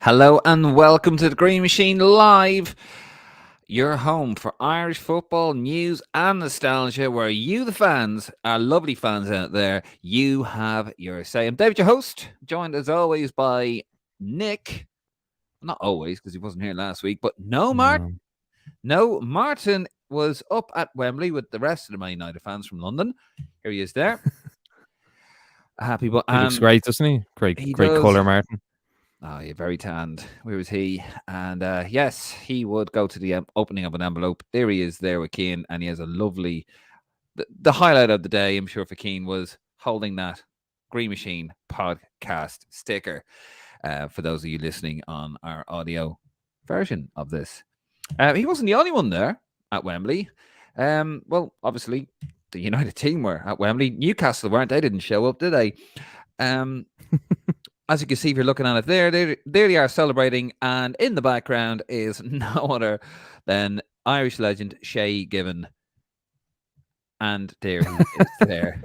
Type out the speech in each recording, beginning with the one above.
Hello and welcome to the Green Machine Live, your home for Irish football news and nostalgia, where you, the fans, our lovely fans out there, you have your say. I'm David, your host, joined as always by Nick. Not always, because he wasn't here last week, but No. Martin was up at Wembley with the rest of the Man United fans from London. Here he is there. Happy, but He looks great, doesn't he? he Great does. colour, Martin. Oh, yeah, very tanned. Where was he? And yes, he would go to the opening of an envelope. There he is there with Keane, and he has a lovely... The highlight of the day, I'm sure, for Keane was holding that Green Machine podcast sticker for those of you listening on our audio version of this. He wasn't the only one there at Wembley. Well, obviously, the United team were at Wembley. Newcastle weren't. They didn't show up, did they? As you can see, if you're looking at it there they are celebrating, and in the background is no other than Irish legend Shay Given. And there he is there.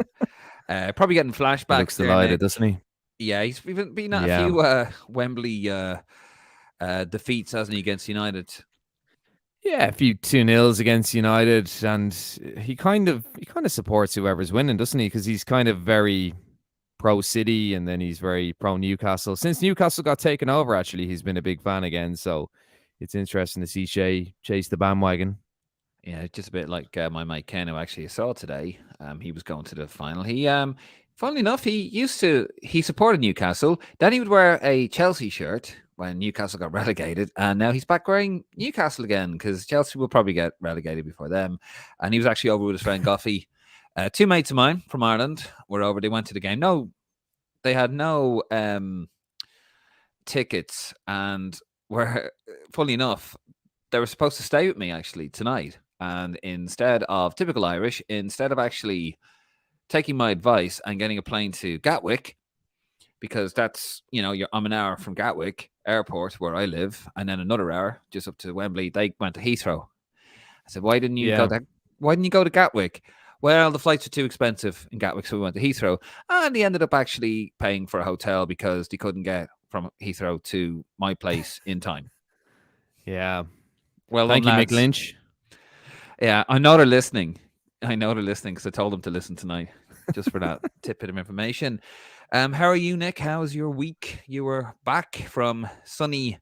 Probably getting flashbacks. He looks delighted, doesn't he? Yeah, he's been at a few Wembley defeats, hasn't he, against United? Yeah, a few 2-0s against United, and he kind of supports whoever's winning, doesn't he? Because he's kind of very pro City, and then he's very pro Newcastle. Since Newcastle got taken over, actually, he's been a big fan again. So it's interesting to see Shay chase the bandwagon. Yeah, just a bit like my mate Ken, who actually saw today. He was going to the final. He, funnily enough, he supported Newcastle. Then he would wear a Chelsea shirt when Newcastle got relegated, and now he's back wearing Newcastle again because Chelsea will probably get relegated before them. And he was actually over with his friend Goffey. Two mates of mine from Ireland were over. They went to the game. No, they had no tickets, and were, fully enough, they were supposed to stay with me actually tonight. And instead of typical Irish, instead of actually taking my advice and getting a plane to Gatwick, because that's, I'm an hour from Gatwick Airport where I live, and then another hour just up to Wembley, they went to Heathrow. I said, why didn't you go to Gatwick? Well, the flights are too expensive in Gatwick, so we went to Heathrow. And they ended up actually paying for a hotel because they couldn't get from Heathrow to my place in time. Yeah. Well, thank you, Mick Lynch. Yeah, I know they're listening. Because I told them to listen tonight, just for that tidbit of information. How are you, Nick? How's your week? You were back from sunny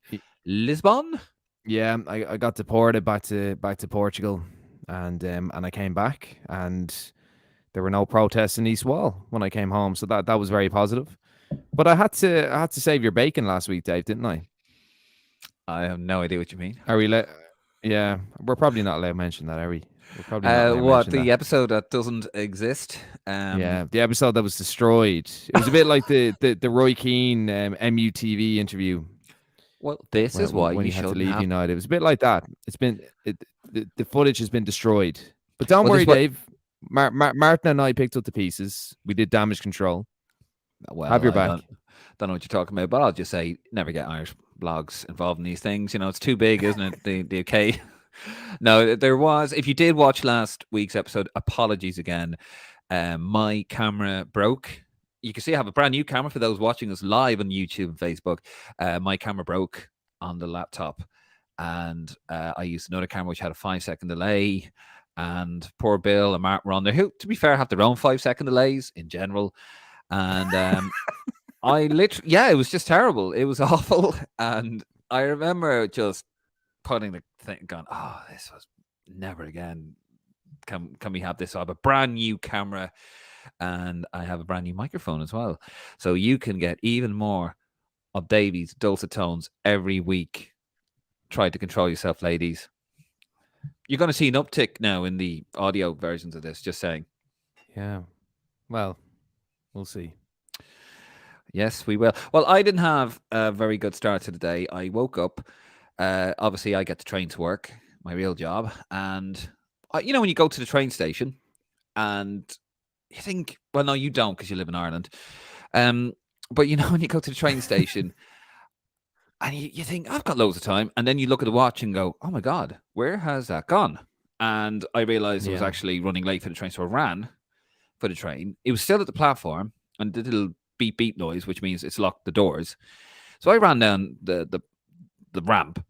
Lisbon. Yeah, I got deported back to Portugal, and I came back, and there were no protests in East Wall when I came home, so that was very positive. But I had to save your bacon last week, Dave, didn't I? I have no idea what you mean. Are we? Yeah, we're probably not allowed to mention that, are we? We're probably not the episode that doesn't exist? Yeah, the episode that was destroyed. It was a bit like the Roy Keane MUTV interview. Well, this is why when you had should to leave United. It was a bit like that. It's been the footage has been destroyed. But don't worry, Dave. Martin and I picked up the pieces. We did damage control. Well, have your back. Don't know what you're talking about, but I'll just say never get Irish blogs involved in these things. It's too big, isn't it? The UK. No, there was. If you did watch last week's episode, apologies again. My camera broke. You can see I have a brand new camera for those watching us live on YouTube and Facebook. My camera broke on the laptop, and I used another camera which had a 5-second delay. And poor Bill and Mark were on there, who, to be fair, have their own 5-second delays in general. And I literally, it was just terrible. It was awful. And I remember just putting the thing, going, oh, this was never again. Can we have this? So I have a brand new camera, and I have a brand new microphone as well. So you can get even more of Davy's dulcet tones every week. Try to control yourself, ladies. You're going to see an uptick now in the audio versions of this, just saying. Yeah. Well, we'll see. Yes, we will. Well, I didn't have a very good start to the day. I woke up. Obviously, I get to train to work, my real job. And, when you go to the train station and you think, well, no, you don't because you live in Ireland. But, when you go to the train station and you think, I've got loads of time. And then you look at the watch and go, oh, my God, where has that gone? And I realized I was actually running late for the train. So I ran for the train. It was still at the platform, and the little beep, beep noise, which means it's locked the doors. So I ran down the ramp.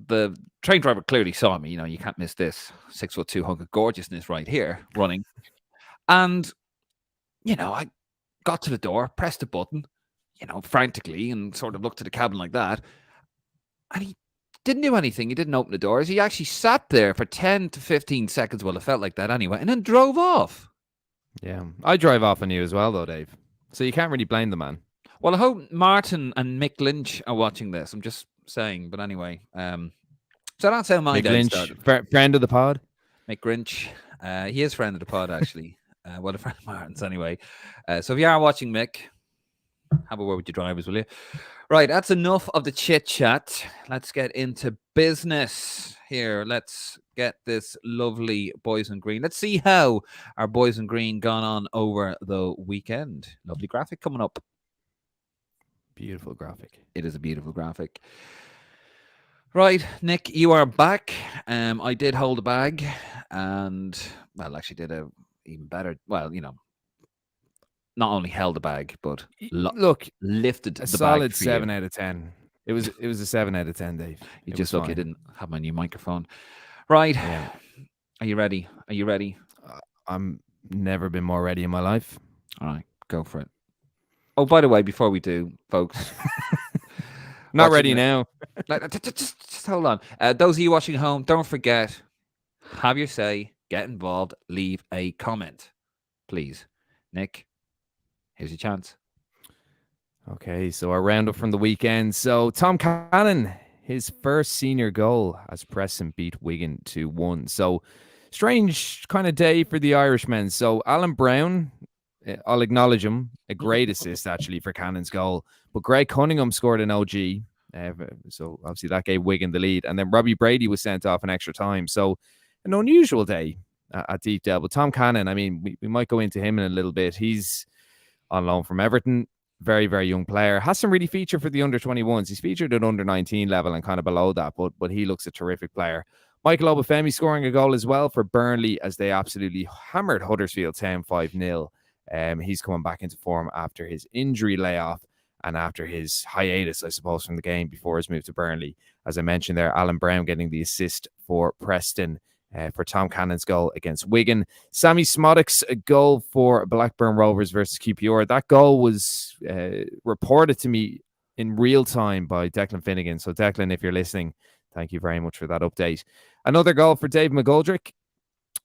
The train driver clearly saw me. You can't miss this 6'2" hunk of gorgeousness right here running. And I got to the door, pressed the button, frantically, and sort of looked at the cabin like that. And he didn't do anything. He didn't open the doors. He actually sat there for 10 to 15 seconds. Well, it felt like that anyway, and then drove off. Yeah. I drive off on you as well, though, Dave. So you can't really blame the man. Well, I hope Martin and Mick Lynch are watching this. I'm just saying. But anyway, so that's how my Mick day Lynch, started. friend of the pod. Mick Grinch. He is friend of the pod, actually. Well, a friend of Martin's anyway. So if you are watching, Mick, have a word with your drivers, will you? Right, that's enough of the chit chat. Let's get into business here. Let's get this lovely boys in green. Let's see how our boys in green gone on over the weekend. Lovely graphic coming up. Beautiful graphic. It is a beautiful graphic. Right, Nick, you are back. I did hold a bag, and actually did a even better. Well, not only held the bag, but look, lifted the solid bag for 7 you. out of 10. It was a 7 out of 10, Dave. You just look. I didn't have my new microphone. Right. Yeah. Are you ready? Are you ready? I'm never been more ready in my life. All right, go for it. Oh, by the way, before we do, folks, not ready now. Just hold on. Those of you watching at home, don't forget, have your say, get involved, leave a comment, please. Nick, here's your chance. Okay, so our roundup from the weekend. So Tom Cannon, his first senior goal as Preston beat Wigan 2-1. So strange kind of day for the Irishmen. So Alan Brown, I'll acknowledge him, a great assist actually for Cannon's goal. But Greg Cunningham scored an OG. So obviously that gave Wigan the lead. And then Robbie Brady was sent off in extra time. So an unusual day at Deepdale. But Tom Cannon, I mean, we might go into him in a little bit. He's on loan from Everton. Very, very young player. Hasn't really featured for the under-21s. He's featured at under-19 level and kind of below that, but he looks a terrific player. Michael Obafemi scoring a goal as well for Burnley as they absolutely hammered Huddersfield Town 5-0. He's coming back into form after his injury layoff and after his hiatus, I suppose, from the game before his move to Burnley. As I mentioned there, Alan Brown getting the assist for Preston. For Tom Cannon's goal against Wigan. Sammy Smodik's goal for Blackburn Rovers versus QPR. That goal was reported to me in real time by Declan Finnegan. So Declan, if you're listening, thank you very much for that update. Another goal for Dave McGoldrick.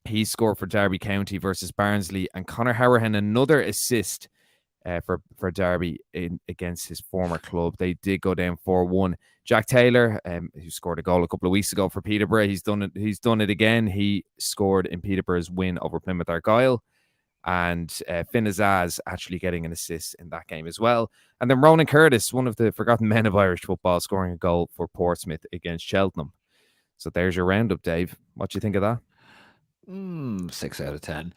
He scored for Derby County versus Barnsley. And Conor Howerhan, another assist for Derby against his former club. They did go down 4-1. Jack Taylor, who scored a goal a couple of weeks ago for Peterborough, he's done it again. He scored in Peterborough's win over Plymouth Argyle. And Finn Azaz actually getting an assist in that game as well. And then Ronan Curtis, one of the forgotten men of Irish football, scoring a goal for Portsmouth against Cheltenham. So there's your roundup, Dave. What do you think of that? 6 out of 10.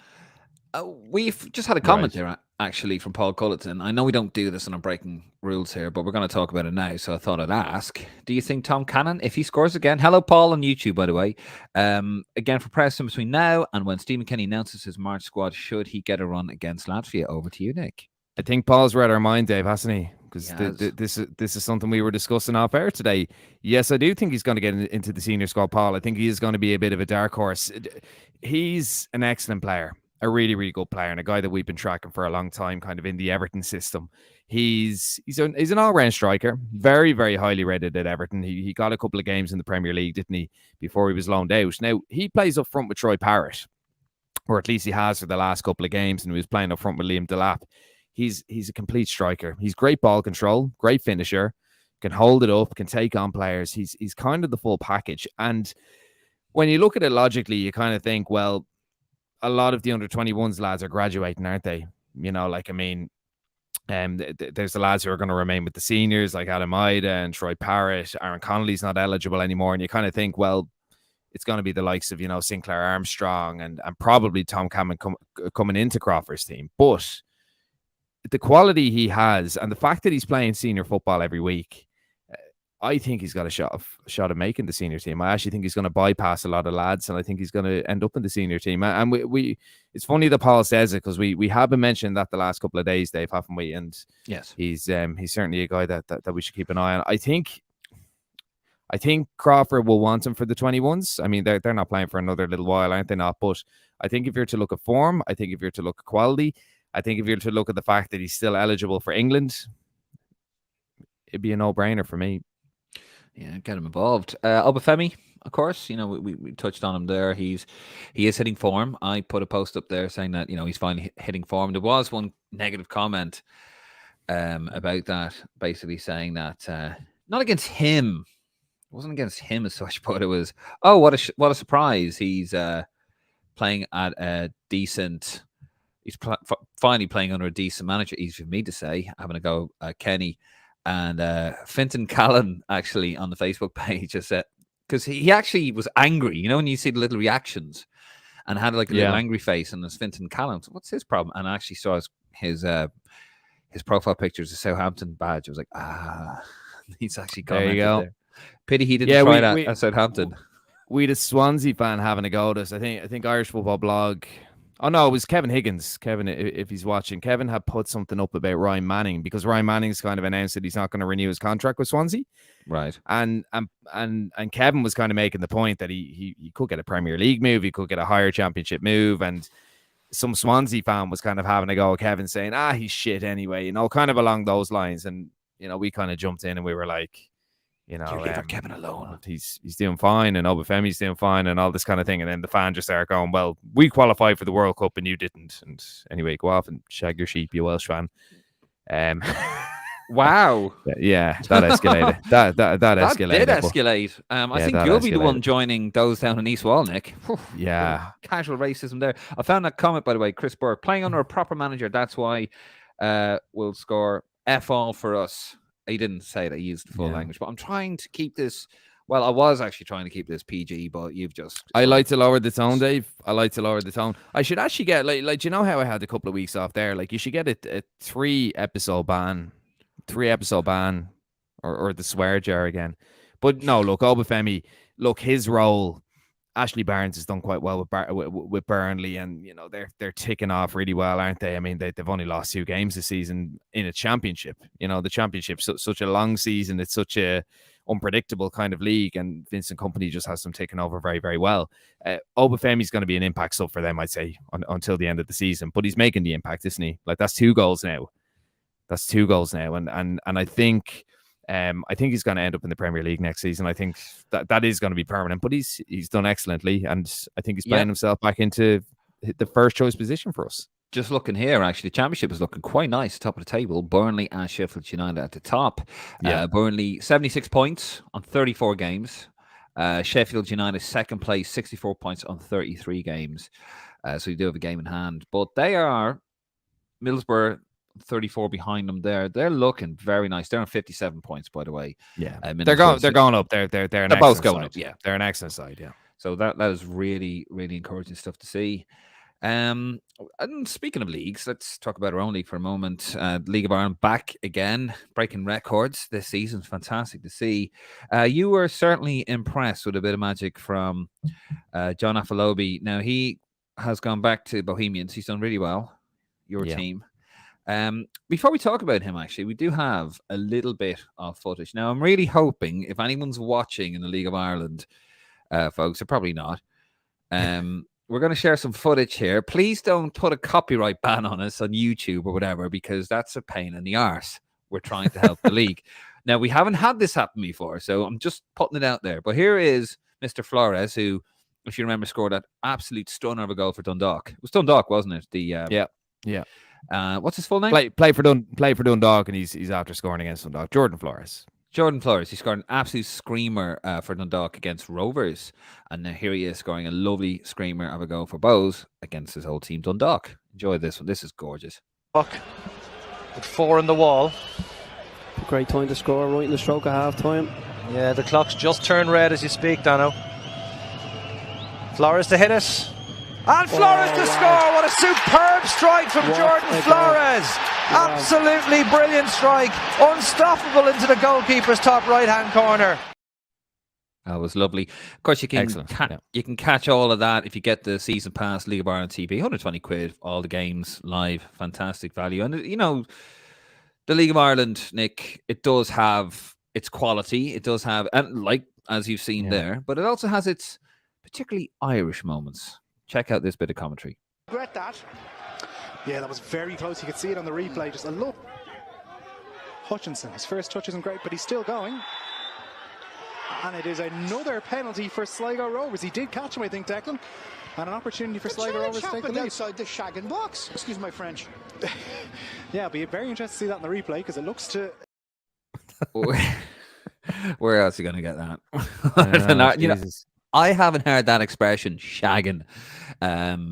We've just had a comment there, actually, from Paul Culleton. I know we don't do this and I'm breaking rules here, but we're going to talk about it now, so I thought I'd ask. Do you think Tom Cannon, if he scores again, hello, Paul, on YouTube, by the way, again for Preston between now and when Stephen Kenny announces his March squad, should he get a run against Latvia? Over to you, Nick. I think Paul's read our mind, Dave, hasn't he? Because this is something we were discussing off air today. Yes, I do think he's going to get into the senior squad, Paul. I think he is going to be a bit of a dark horse. He's an excellent player. A really, really good player and a guy that we've been tracking for a long time, kind of in the Everton system. He's an all-round striker, very, very highly rated at Everton. He got a couple of games in the Premier League, didn't he, before he was loaned out. Now, he plays up front with Troy Parrott, or at least he has for the last couple of games, and he was playing up front with Liam Delap. He's a complete striker. He's great ball control, great finisher, can hold it up, can take on players. He's kind of the full package. And when you look at it logically, you kind of think, well, a lot of the under-21s lads are graduating, aren't they? There's the lads who are going to remain with the seniors, like Adam Ida and Troy Parrott. Aaron Connolly's not eligible anymore. And you kind of think, well, it's going to be the likes of, Sinclair Armstrong and probably Tom Cannon coming into Crawford's team. But the quality he has and the fact that he's playing senior football every week, I think he's got a shot of making the senior team. I actually think he's going to bypass a lot of lads, and I think he's going to end up in the senior team. And we it's funny that Paul says it, because we have been mentioning that the last couple of days, Dave, haven't we? And yes, he's certainly a guy that we should keep an eye on. I think Crawford will want him for the 21s. I mean, they're not playing for another little while, aren't they not? But I think if you're to look at form, I think if you're to look at quality, I think if you're to look at the fact that he's still eligible for England, it'd be a no-brainer for me. Yeah, get him involved. Obafemi, of course, we touched on him there. He is hitting form. I put a post up there saying that he's finally hitting form. There was one negative comment about that, basically saying that not against him. It wasn't against him as such, but it was, oh, what a surprise! He's playing at a decent. He's finally playing under a decent manager. Easy for me to say, having a go at Kenny. And Fintan Callan actually on the Facebook page just said, because he actually was angry, when you see the little reactions, and had like a little angry face, and there's Fintan Callan. So what's his problem? And I actually saw his profile pictures, the Southampton badge. I was like, he's actually commented there. You go. There. Pity he didn't try that at Southampton. We had a Swansea fan having a go at us. I think Irish Football Blog. Oh, no, it was Kevin Higgins. Kevin, if he's watching, Kevin had put something up about Ryan Manning, because Ryan Manning's kind of announced that he's not going to renew his contract with Swansea. Right. And Kevin was kind of making the point that he could get a Premier League move, he could get a higher championship move, and some Swansea fan was kind of having a go at Kevin, saying, he's shit anyway, kind of along those lines. And, we kind of jumped in and we were like, leave Kevin alone. He's doing fine, and Obafemi's doing fine, and all this kind of thing. And then the fan just started going, well, we qualified for the World Cup and you didn't. And anyway, go off and shag your sheep, you Welsh fan. Wow. Yeah, that escalated. that escalated. Did escalate. I think you'll be the one joining those down in East Wall, Nick. Yeah. Casual racism there. I found that comment, by the way, Chris Burke, playing under a proper manager, that's why we'll score F all for us. He didn't say that, he used the full language, but I'm trying to keep this. Well, I was actually trying to keep this PG, but you've just. I like to lower the tone, Dave. I like to lower the tone. I should actually get like how I had a couple of weeks off there. Like, you should get a 3-episode ban, or the swear jar again. But no, look, Obafemi, his role. Ashley Barnes has done quite well with Burnley, and they're ticking off really well, aren't they? I mean, they've only lost 2 games this season in a championship. The championship's such a long season. It's such a unpredictable kind of league, and Vincent Kompany just has them taken over very, very well. Obafemi's going to be an impact sub for them, I'd say, until the end of the season. But he's making the impact, isn't he? Like, that's 2 goals now. And I think. I think he's going to end up in the Premier League next season. I think that is going to be permanent, but he's done excellently, and I think he's playing himself back into the first choice position for us. Just looking here, actually, the Championship is looking quite nice, top of the table. Burnley and Sheffield United at the top. Burnley 76 points on 34 games. Sheffield United second place, 64 points on 33 games. So you do have a game in hand, but they are Middlesbrough 34 behind them there. They're looking very nice. They're on 57 points, by the way. Yeah, they're going up. They're both going up. Yeah, they're an excellent side. Yeah. So that is really, really encouraging stuff to see. And speaking of leagues, let's talk about our own league for a moment. League of Ireland back again, breaking records this season. Fantastic to see. You were certainly impressed with a bit of magic from John Afalobi. Now, he has gone back to Bohemians. He's done really well. Your team. Before we talk about him, actually, we do have a little bit of footage. Now, I'm really hoping, if anyone's watching in the League of Ireland, folks, they're probably not. We're going to share some footage here. Please don't put a copyright ban on us on YouTube or whatever, because that's a pain in the arse. We're trying to help the league. Now, we haven't had this happen before, so I'm just putting it out there. But here is Mr. Flores, who, if you remember, scored that absolute stunner of a goal for Dundalk. It was Dundalk, wasn't it? Yeah. What's his full name? Play for Dundalk, and he's after scoring against Dundalk. Jordan Flores. He scored an absolute screamer for Dundalk against Rovers, and now here he is scoring a lovely screamer of a goal for Bows against his old team Dundalk. Enjoy this one. This is gorgeous. With 4 in the wall. Great time to score right in the stroke of half time. Yeah, the clock's just turned red as you speak, Dano. Flores to hit it. And Flores to score! What a superb strike from Jordan Flores! Absolutely brilliant strike. Unstoppable into the goalkeeper's top right-hand corner. That was lovely. Of course, you can you can catch all of that if you get the season pass, League of Ireland TV, 120 quid, all the games live, fantastic value. And you know, the League of Ireland, Nick, it does have its quality. It does have, and like as you've seen there, but it also has its particularly Irish moments. Check out this bit of commentary. Regret that. Yeah, that was very close. You could see it on the replay. Just a look. Hutchinson, his first touch isn't great, but he's still going. And it is another penalty for Sligo Rovers. He did catch him, I think, Declan. And an opportunity for Sligo Rovers to take the lead. Outside the shagging box. Excuse my French. Yeah, it'll be very interesting to see that in the replay because it looks to... Where else are you going to get that? You know, I haven't heard that expression, shagging,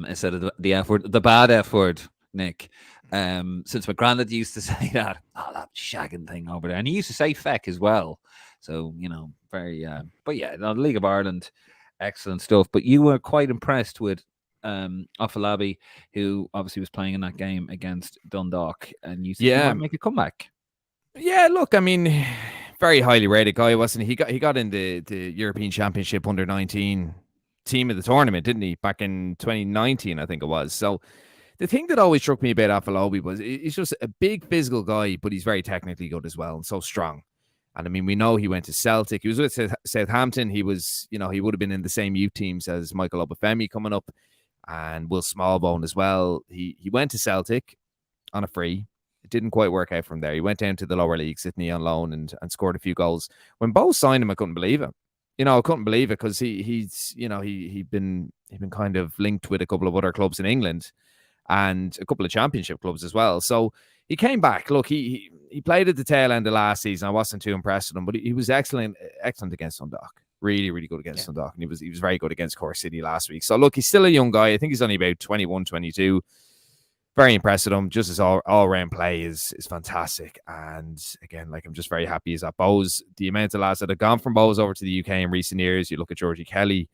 instead of the F word, the bad F word, Nick. Since my granddad used to say that, that shagging thing over there. And he used to say feck as well. So, you know, very, but yeah, the League of Ireland, excellent stuff. But you were quite impressed with Ofalabi, who obviously was playing in that game against Dundalk, and you said he might make a comeback. Yeah, look, I mean, very highly rated guy, wasn't he? He got in the European Championship under-19 team of the tournament, didn't he? Back in 2019, I think it was. So the thing that always struck me about Ofalabi was he's just a big physical guy, but he's very technically good as well and so strong. And I mean, we know he went to Celtic. He was with Southampton. He was, you know, he would have been in the same youth teams as Michael Obafemi coming up and Will Smallbone as well. He went to Celtic on a free. It didn't quite work out from there. He went down to the lower league, Sydney on loan and scored a few goals. When Bo signed him, I couldn't believe it. You know, I couldn't believe it because he's, you know, he'd been kind of linked with a couple of other clubs in England and a couple of championship clubs as well. So he came back. Look, he played at the tail end of last season. I wasn't too impressed with him, but he was excellent against Dundalk. Really, really good against Dundalk. And he was very good against Cork City last week. So look, he's still a young guy. I think he's only about 21, 22. Very impressed with him. Just his all-round play is fantastic. And again, like, I'm just very happy he's at Bows. The amount of lads that have gone from Bows over to the UK in recent years, you look at Georgie Kelly,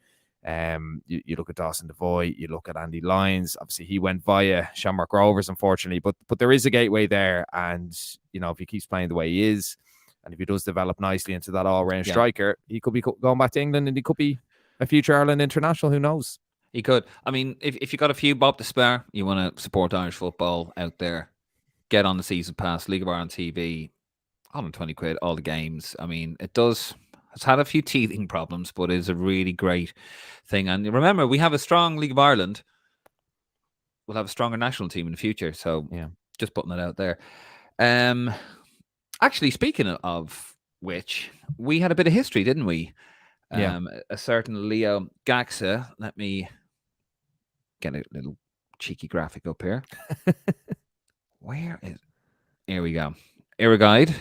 you look at Dawson Devoy, you look at Andy Lyons. Obviously, he went via Shamrock Rovers, unfortunately, but there is a gateway there. And, you know, if he keeps playing the way he is, and if he does develop nicely into that all-round striker, he could be going back to England and he could be a future Ireland international. Who knows? He could. I mean, if you got a few bob to spare, you want to support Irish football out there, get on the season pass, League of Ireland TV, 120 quid, all the games. I mean, it's had a few teething problems, but it's a really great thing. And remember, we have a strong League of Ireland. We'll have a stronger national team in the future. So yeah, just putting it out there. Actually, speaking of which, we had a bit of history, didn't we? A certain Leo Gaxa. Let me get a little cheeky graphic up here. Here we go. Irriguide,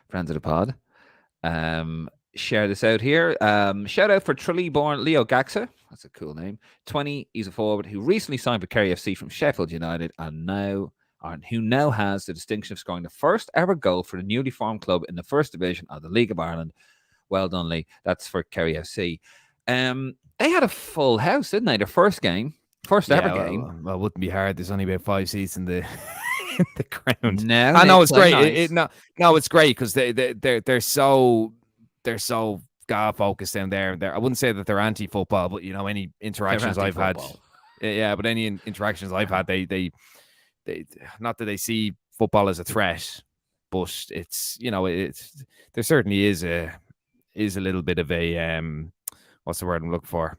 friends of the pod. Share this out here. Shout out for Tralee-born Leo Gaxa. That's a cool name. 20. He's a forward who recently signed for Kerry FC from Sheffield United who now has the distinction of scoring the first ever goal for the newly formed club in the first division of the League of Ireland. Well done, Lee. That's for Kerry FC. They had a full house, didn't they? Their first game. First ever game. Well, it wouldn't be hard. There's only about 5 seats in the the ground. No, I know it's great. Nice. It's great because they're so God focused down there. I wouldn't say that they're anti-football, but you know, any interactions I've had, but any interactions I've had, they not that they see football as a threat, but it's, you know, there certainly is a little bit of a what's the word I'm looking for?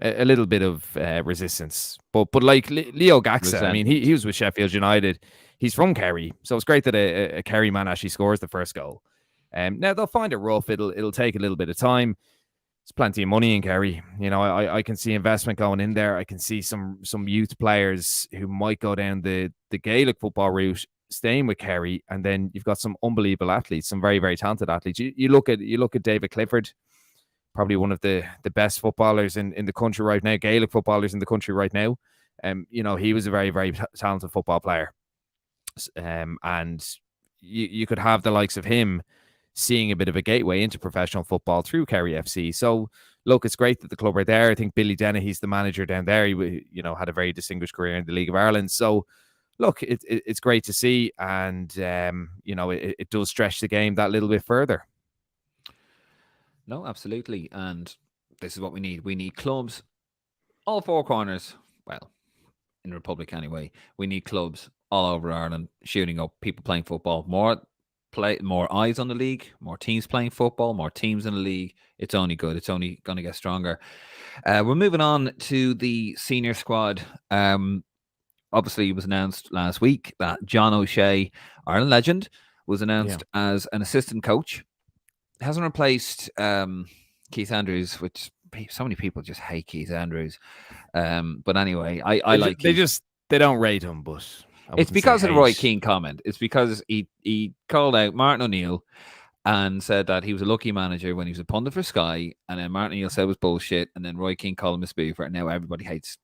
A little bit of resistance, but like Leo Gaxa, I mean, he was with Sheffield United. He's from Kerry, so it's great that a Kerry man actually scores the first goal. Now they'll find it rough. It'll take a little bit of time. There's plenty of money in Kerry. You know, I can see investment going in there. I can see some youth players who might go down the Gaelic football route, staying with Kerry, and then you've got some unbelievable athletes, some very, very talented athletes. You look at David Clifford, probably one of the best footballers in the country right now, Gaelic footballers in the country right now. You know, he was a very, very talented football player. And you could have the likes of him seeing a bit of a gateway into professional football through Kerry FC. So, look, it's great that the club are there. I think Billy Dennehy's the manager down there. He, you know, had a very distinguished career in the League of Ireland. So, look, it's great to see, and it does stretch the game that little bit further. No, absolutely. And this is what we need. We need clubs, all four corners. Well, in the Republic anyway. We need clubs all over Ireland shooting up, people playing football. More eyes on the league, more teams playing football, more teams in the league. It's only good. It's only going to get stronger. We're moving on to the senior squad. Obviously, it was announced last week that John O'Shea, Ireland legend, was announced as an assistant coach. Hasn't replaced Keith Andrews, which so many people just hate Keith Andrews. But anyway, I like Keith. They don't rate him, but it's because of the Roy Keane comment. It's because he called out Martin O'Neill and said that he was a lucky manager when he was a pundit for Sky, and then Martin O'Neill said it was bullshit, and then Roy Keane called him a spoofer, and now everybody hates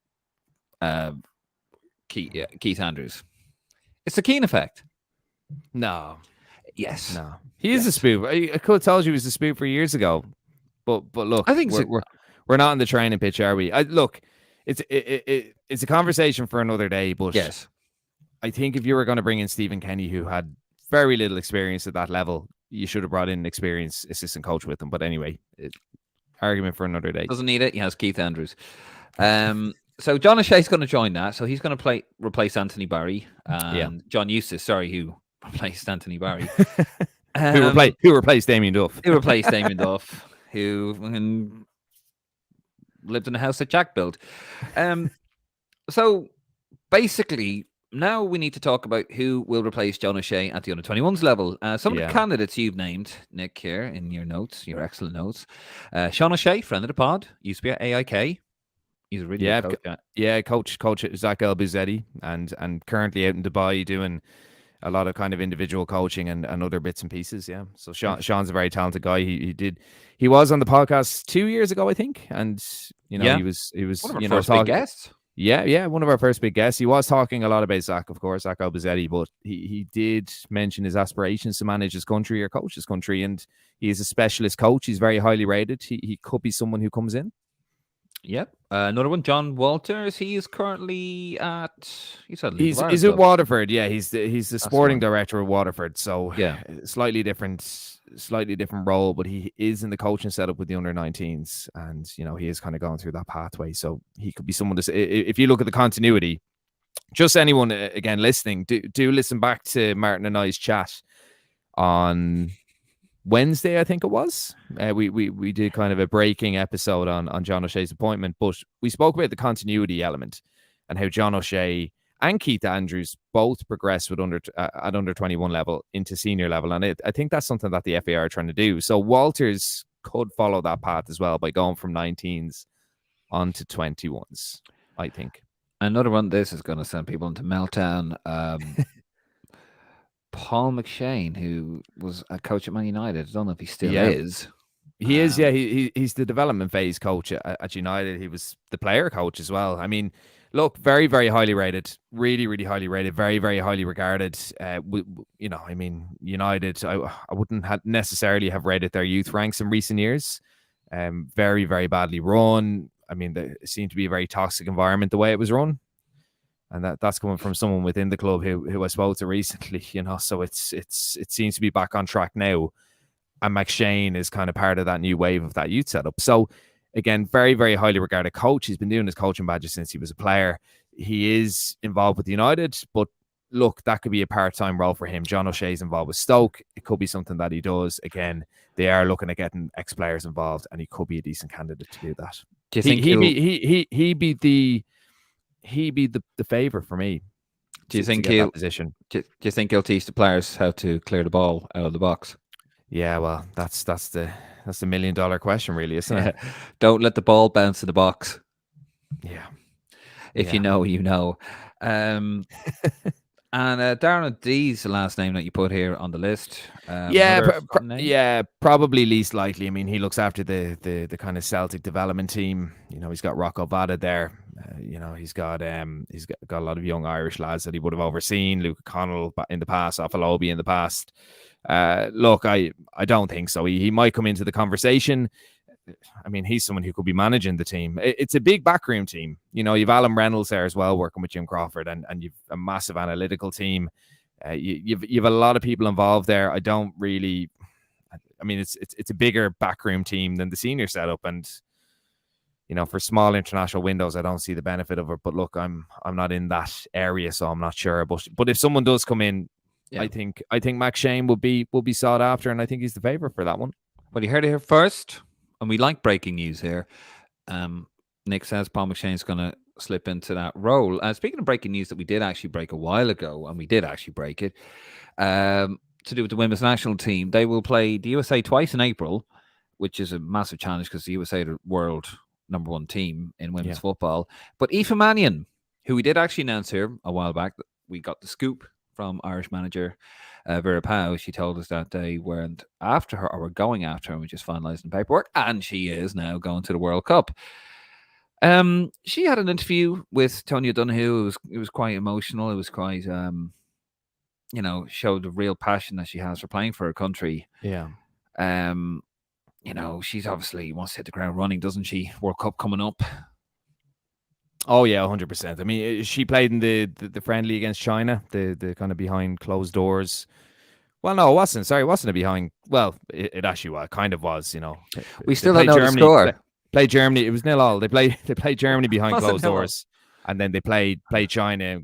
Keith Andrews. It's the Keane effect. No. Yes. No. He is a spoof. I could have told you he was a spoofer years ago. But look, I think we're not on the training pitch, are we? Look, it's a conversation for another day, but yes. I think if you were going to bring in Stephen Kenny, who had very little experience at that level, you should have brought in an experienced assistant coach with him. But anyway, argument for another day. Doesn't need it. He has Keith Andrews. So John O'Shea's going to join that. So he's going to replace Anthony Barry. John Eustace, who replaced Anthony Barry. Who replaced Damien Duff. Who replaced Damien Duff, who lived in a house that Jack built. So basically, now we need to talk about who will replace John O'Shea at the under-21s level. Some of the candidates you've named, Nick, here in your notes, your excellent notes. Sean O'Shea, friend of the pod, used to be at AIK. He's a really good coach. Coach Zach El Buzzetti, and currently out in Dubai doing a lot of kind of individual coaching and other bits and pieces. Yeah. So Sean's a very talented guy. He was on the podcast 2 years ago, I think. And he was one of our first big guests. Yeah, one of our first big guests. He was talking a lot about Zach, of course, Zach El Buzzetti, but he did mention his aspirations to manage his country or coach his country, and he is a specialist coach. He's very highly rated. He could be someone who comes in. Yep. Another one, John Walters. He is currently at. He's at Waterford. Yeah, he's the sporting director of Waterford. So slightly different role, but he is in the coaching setup with the under-19s, and he is kind of going through that pathway. So he could be someone to. If you look at the continuity, just anyone again listening, do listen back to Martin and I's chat on Wednesday, I think it was. We did kind of a breaking episode on John O'Shea's appointment, but we spoke about the continuity element and how John O'Shea and Keith Andrews both progressed with at under 21 level into senior level, and I think that's something that the FA are trying to do. So Walters could follow that path as well by going from 19s on to 21s, I think. Another one. This is going to send people into meltdown. Paul McShane, who was a coach at Man United. I don't know if he still is. He is, yeah. He's the development phase coach at United. He was the player coach as well. I mean, look, very, very highly rated. Really, really highly rated. Very, very highly regarded. I mean, United, I wouldn't necessarily have rated their youth ranks in recent years. Very, very badly run. I mean, it seemed to be a very toxic environment the way it was run. And that's coming from someone within the club who I spoke to recently, so it seems to be back on track now. And McShane is kind of part of that new wave of that youth setup. So again, very, very highly regarded coach. He's been doing his coaching badges since he was a player. He is involved with United, but look, that could be a part-time role for him. John O'Shea's involved with Stoke. It could be something that he does. Again, they are looking at getting ex-players involved, and he could be a decent candidate to do that. Do you think he'd be the favourite for me? Do you think he'll position? Do you think he'll teach the players how to clear the ball out of the box? Yeah, well, that's the $1 million question, really, isn't it? Don't let the ball bounce in the box. Yeah, if you know, you know. And Darren D's the last name that you put here on the list. Probably least likely. I mean, he looks after the kind of Celtic development team. He's got Rocco Vada there. He's got a lot of young Irish lads that he would have overseen. Luke Connell in the past, Afalobi in the past. Look, I don't think so. He might come into the conversation. I mean, he's someone who could be managing the team. It's a big backroom team. You've Alan Reynolds there as well, working with Jim Crawford, and you've a massive analytical team. You've a lot of people involved there. I don't really. I mean, it's a bigger backroom team than the senior setup, and for small international windows, I don't see the benefit of it. But look, I'm not in that area, so I'm not sure. But if someone does come in, I think Machíne will be sought after, and I think he's the favourite for that one. Well, you heard it here first, and we like breaking news here. Nick says Paul Machíne's going to slip into that role. Speaking of breaking news that we did actually break a while ago, and we did actually break it, to do with the women's national team, they will play the USA twice in April, which is a massive challenge because the USA are the world #1 team in women's football. But Aoife Mannion, who we did actually announce here a while back, we got the scoop from Irish manager Vera Pauw. She told us that they weren't after her, or were going after her, and we just finalising the paperwork, and she is now going to the World Cup. She had an interview with Tony O'Donoghue. It was quite emotional. It was quite, showed the real passion that she has for playing for her country. Yeah. She's obviously wants to hit the ground running, doesn't she? World Cup coming up. Oh yeah, 100%. I mean, she played in the friendly against China, the kind of behind closed doors. Well, no, it wasn't. Sorry, it wasn't a behind. Well, it actually was. Kind of was. We still don't know the score. Played Germany. It was 0-0. They played Germany behind closed doors, and then they played China.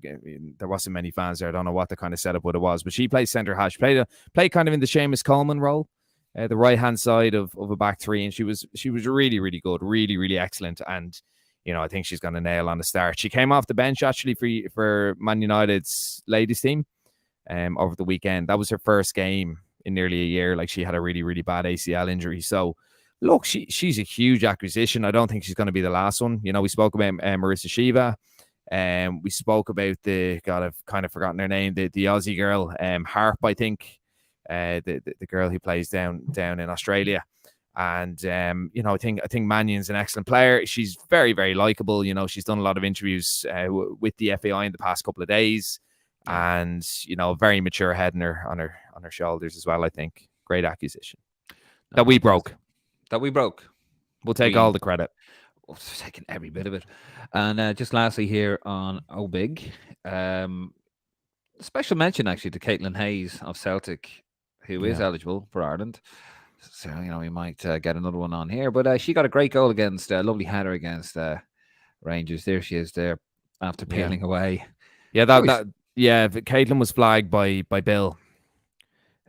There wasn't many fans there. I don't know what the kind of setup it was, but she played centre half. She played kind of in the Seamus Coleman role, the right hand side of a back three, and she was really, really good, really, really excellent. And I think she's going to nail on the start. She came off the bench actually for Man United's ladies team over the weekend. That was her first game in nearly a year. Like, she had a really, really bad ACL injury. So look, she's a huge acquisition. I don't think she's going to be the last one. We spoke about Marissa Shiva. We spoke about I've kind of forgotten her name, the Aussie girl, Harp, I think, the girl who plays down in Australia. And I think Mannion's an excellent player. She's very, very likable. She's done a lot of interviews with the FAI in the past couple of days, and very mature head on her shoulders as well. I think great acquisition that we broke. We'll take all the credit. We're taking every bit of it. And just lastly here on OBIG, special mention actually to Caitlin Hayes of Celtic, who is eligible for Ireland. So, we might get another one on here. But she got a great goal against, lovely header against Rangers. There she is there after peeling away. Yeah, Caitlin was flagged by Bill.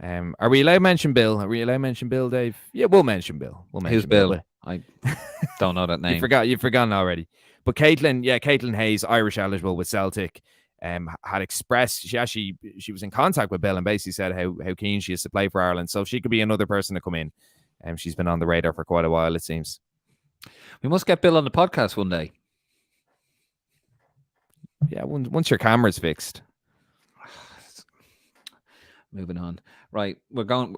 Are we allowed to mention Bill? Dave? Yeah, we'll mention Bill. Who's Bill? I don't know that name. You've forgotten already. But Caitlin Hayes, Irish eligible with Celtic, had expressed she was in contact with Bill and basically said how keen she is to play for Ireland. So she could be another person to come in. She's been on the radar for quite a while, it seems. We must get Bill on the podcast one day. Yeah, once your camera's fixed. Moving on. Right, we're going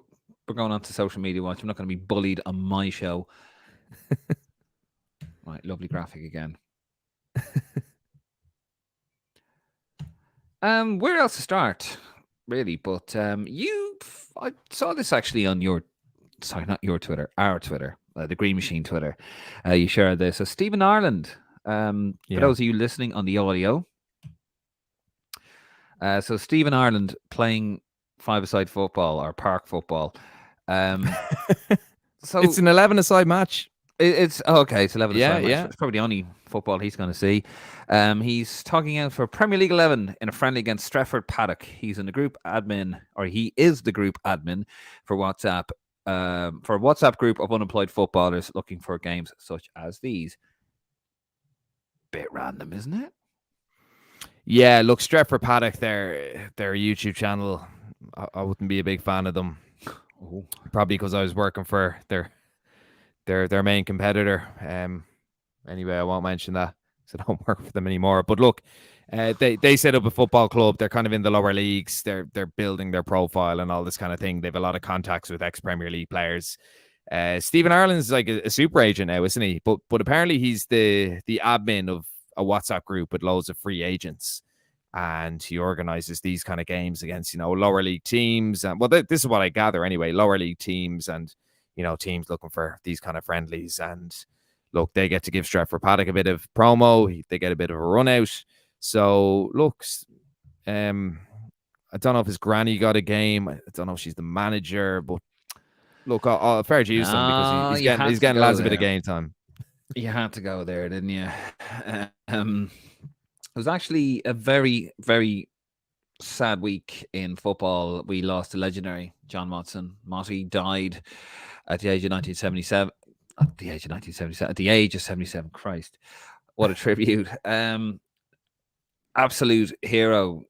on to social media watch. I'm not going to be bullied on my show. Right, lovely graphic again. Where else to start, really? But I saw this actually on not your Twitter, our Twitter, the Green Machine Twitter. You shared this. So Stephen Ireland, for those of you listening on the audio. So Stephen Ireland playing five-a-side football or park football. So it's an 11-a-side match. It's okay. It's 11. Yeah. It's probably the only football he's going to see. He's talking out for Premier League 11 in a friendly against Stretford Paddock. He's in the group admin, or he is the group admin for WhatsApp. For a WhatsApp group of unemployed footballers looking for games such as these. Bit random, isn't it? Yeah. Look, Stretford Paddock, their YouTube channel. I wouldn't be a big fan of them. Oh. Probably because I was working for their main competitor. Anyway, I won't mention that because I don't work for them anymore. But look, they set up a football club. They're kind of in the lower leagues. They're building their profile and all this kind of thing. They have a lot of contacts with ex-Premier League players. Stephen Ireland's like a super agent now, isn't he? But apparently he's the admin of a WhatsApp group with loads of free agents. And he organizes these kind of games against, lower league teams. And well, this is what I gather anyway, lower league teams and, teams looking for these kind of friendlies. And look, they get to give Stretford Paddock a bit of promo. They get a bit of a run out. So look, I don't know if his granny got a game. I don't know if she's the manager, but look, fair dues to him because he's getting lads a bit of game time. You had to go there, didn't you? It was actually a very, very sad week in football. We lost a legendary John Motson. Motty died at the age of 1977. At the age of 1977. At the age of 77. Christ, what a tribute! Absolute hero.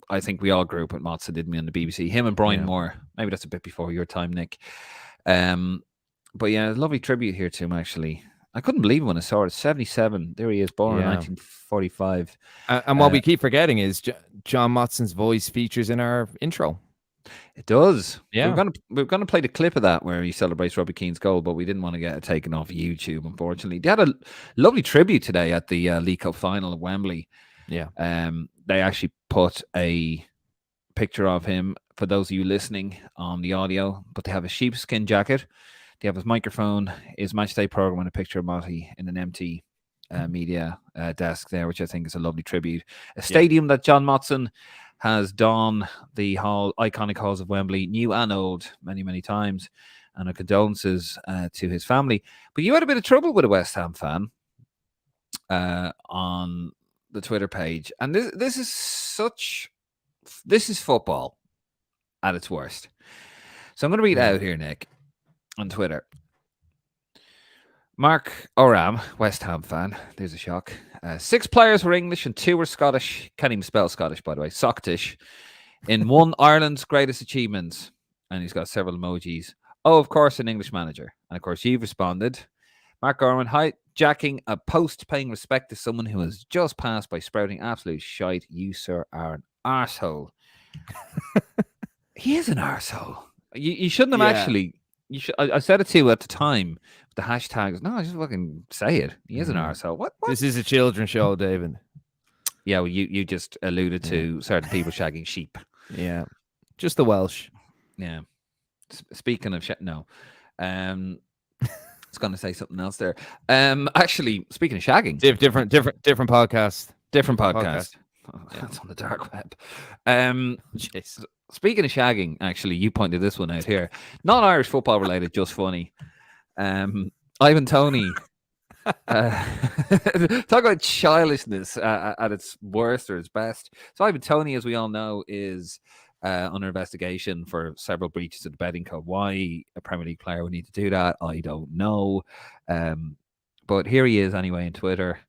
I think we all grew up with Motson, didn't we, on the BBC? Him and Brian Moore. Maybe that's a bit before your time, Nick. But yeah, lovely tribute here to him, actually. I couldn't believe it when I saw it. 77. There he is, born in 1945. And what we keep forgetting is John Motson's voice features in our intro. It does. Yeah. We're gonna play the clip of that where he celebrates Robbie Keane's goal, but we didn't want to get it taken off YouTube, unfortunately. They had a lovely tribute today at the League Cup final at Wembley. Yeah. They actually put a picture of him for those of you listening on the audio, but they have a sheepskin jacket. They have his microphone, his matchday program, and a picture of Motty in an empty media desk there, which I think is a lovely tribute. A stadium that John Motson has donned the iconic halls of Wembley, new and old, many, many times, and our condolences to his family. But you had a bit of trouble with a West Ham fan on the Twitter page, and this is football at its worst. So I'm going to read out here, Nick, on Twitter. Mark Oram, West Ham fan. There's a shock. 6 players were English and 2 were Scottish. Can't even spell Scottish, by the way. Socktish. In one Ireland's greatest achievements. And he's got several emojis. Oh, of course, an English manager. And of course, you've responded. Mark Oram, hijacking a post paying respect to someone who has just passed by sprouting absolute shite. You, sir, are an arsehole. He is an arsehole. You shouldn't have actually. I said it to you at the time. The hashtags. No, just fucking say it. He is an arsehole. What? This is a children's show, David. Yeah, well, you just alluded to certain people shagging sheep. Yeah, just the Welsh. Yeah. Speaking of no, I was going to say something else there. Actually, speaking of shagging, different podcast. Different podcast. Oh, that's on the dark web. Speaking of shagging, actually, you pointed this one out here. Not Irish football related, just funny. Ivan Toney. Talk about childishness at its worst or its best. So Ivan Toney, as we all know, is under investigation for several breaches of the betting code. Why a Premier League player would need to do that, I don't know. But here he is anyway on Twitter.